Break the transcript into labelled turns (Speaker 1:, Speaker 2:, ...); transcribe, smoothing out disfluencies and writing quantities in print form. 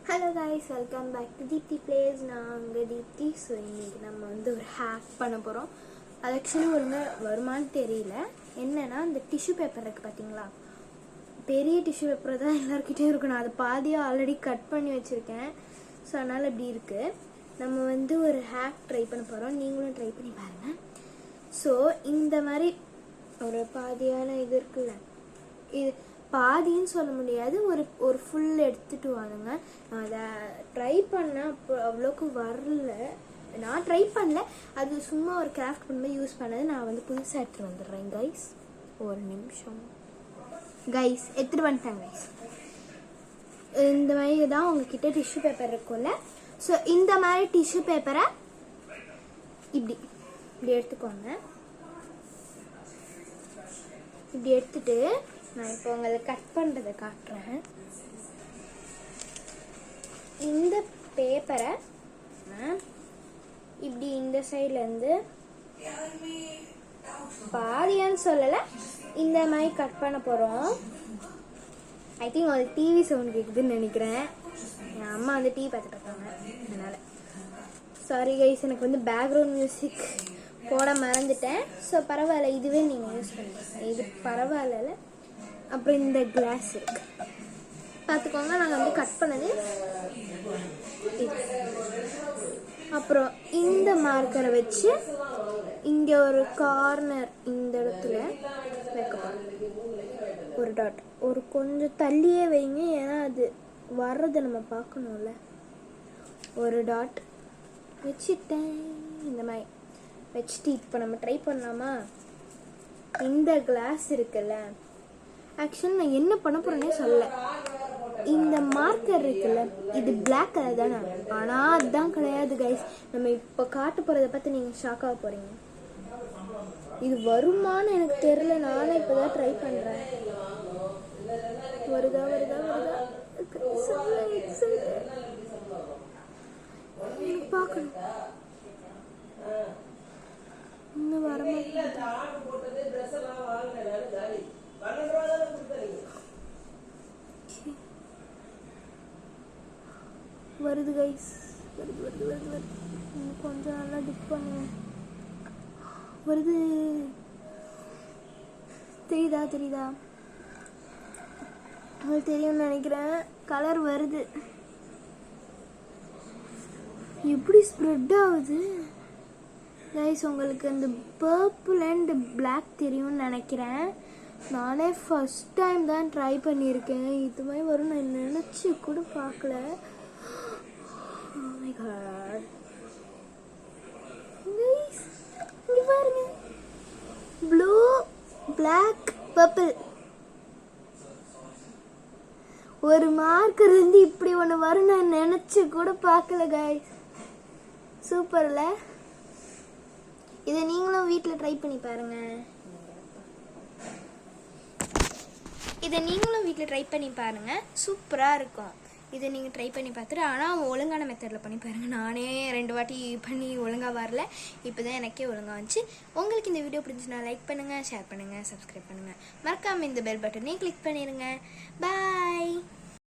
Speaker 1: Hello guys, welcome back to Deepthi Plays. நாங்க Deepti. So இன்னைக்கு நம்ம வந்து ஒரு ஹேக் பண்ண போகிறோம். அது ஆக்சுவலி ஒழுங்க வருமானு தெரியல. என்னன்னா இந்த டிஷ்யூ பேப்பர் இருக்குது பார்த்தீங்களா, பெரிய டிஷ்யூ பேப்பர் தான் எல்லாருக்கிட்டே இருக்கும். நான் அதை பாதியாக ஆல்ரெடி கட் பண்ணி வச்சுருக்கேன். ஸோ அதனால் இப்படி இருக்குது. நம்ம வந்து ஒரு ஹேக் ட்ரை பண்ண போகிறோம். நீங்களும் ட்ரை பண்ணி பாருங்கள். ஸோ இந்த மாதிரி ஒரு பாதியான இது இருக்குல்ல, இது பாதின்னு சொல்ல முடியாது, ஒரு ஃபுல் எடுத்துட்டு வாங்க. நான் அதை ட்ரை பண்ணேன், அப்போ அவ்வளோக்கு வரல. நான் ட்ரை பண்ணல, அது சும்மா ஒரு கிராஃப்ட் பண்ணும்போது யூஸ் பண்ணது. நான் வந்து புதுசாக எடுத்துகிட்டு வந்துடுறேன் கைஸ். ஒரு நிமிஷம் கைஸ், எடுத்துகிட்டு வந்துட்டேன் கைஸ். இந்த மாதிரி தான் உங்ககிட்ட டிஷ்யூ பேப்பர் இருக்கும்ல. ஸோ இந்த மாதிரி டிஷ்யூ பேப்பரை இப்படி எடுத்துக்கோங்க. இப்படி எடுத்துட்டு நான் இப்போ உங்களுக்கு கட் பண்ணுறதை காட்டுறேன். இந்த பேப்பரை இப்படி இந்த சைட்லேருந்து பாதியான்னு சொல்லலை, இந்த மாதிரி கட் பண்ண போகிறோம். ஐ திங்க் ஒரு டிவி சவுண்ட் கேட்குதுன்னு நினைக்கிறேன். என் அம்மா வந்து டிவி பார்த்துட்டு இருக்காங்க, அதனால் சாரி கைஸ். எனக்கு வந்து பேக்ரவுண்ட் மியூசிக் போட மறந்துட்டேன். ஸோ பரவாயில்ல, இதுவே நீங்கள் யூஸ் பண்ணுங்க, இது பரவாயில்ல. அப்புறம் இந்த கிளாஸ் இருக்கு பார்த்துக்கோங்க. நாங்கள் வந்து கட் பண்ணது இது. அப்புறம் இந்த மார்க்கரை வச்சு இங்கே ஒரு கார்னர் இந்த இடத்துல வைக்கப்போம். ஒரு டாட் ஒரு கொஞ்சம் தள்ளியே வைங்க, ஏன்னா அது வர்றதை நம்ம பார்க்கணும்ல. ஒரு டாட் வச்சுட்டேன். இந்த மாதிரி வச்சுட்டு இப்போ நம்ம ட்ரை பண்ணலாமா? இந்த கிளாஸ் இருக்குல்ல, ஆக்சுவலி நான் என்ன பண்ண போறேன்னே சொல்லல. இந்த மார்க்கர் இருக்குல்ல, இது பிளாக் கலர் தானே, ஆனால் அதுதான் கிடையாது கைஸ். நம்ம இப்போ காட்ட போகிறத பார்த்து நீங்கள் ஷாக் ஆக போறீங்க. இது வருமானு எனக்கு தெரியல, நானே இப்போதான் ட்ரை பண்ணுறேன். வருதா வருதா வருதா பார்க்கணும். இன்னும் வரமாட்டேங்குது. வருது கைஸ், வருது வருது வருது வருது. கொஞ்சம் நல்லா டிப் பண்ணுவேன். வருது, தெரியுதா தெரியுதா? உங்களுக்கு தெரியும்னு நினைக்கிறேன். கலர் வருது, எப்படி ஸ்ப்ரெட் ஆகுது கைஸ். உங்களுக்கு அந்த பர்பிள் அண்ட் பிளாக் தெரியும்னு நினைக்கிறேன். நானே ஃபர்ஸ்ட் டைம் தான் ட்ரை பண்ணியிருக்கேன். இது மாதிரி வரும் நான் நினச்சி கூட பார்க்கல. Oh my God. Guys, இங்க பாருங்க, ப்ளூ பிளாக் பர்பிள். ஒரு மார்க்கர் இருந்து இப்படி ஒன்று வரும் நான் நினச்சி கூட பார்க்கல கைஸ். சூப்பர்ல. இதை நீங்களும் வீட்டில் ட்ரை பண்ணி பாருங்க. சூப்பராக இருக்கும். இதை நீங்கள் ட்ரை பண்ணி பார்த்துட்டு, ஆனால் ஒழுங்கான மெத்தடில் பண்ணி பாருங்கள். நானே 2 வாட்டி பண்ணி ஒழுங்காக வரல, இப்போ தான் எனக்கே ஒழுங்காக வந்துச்சு. உங்களுக்கு இந்த வீடியோ பிடிச்சுன்னா லைக் பண்ணுங்கள், ஷேர் பண்ணுங்கள், சப்ஸ்கிரைப் பண்ணுங்கள். மறக்காமல் இந்த பெல் பட்டனையும் கிளிக் பண்ணிடுங்க. பாய்.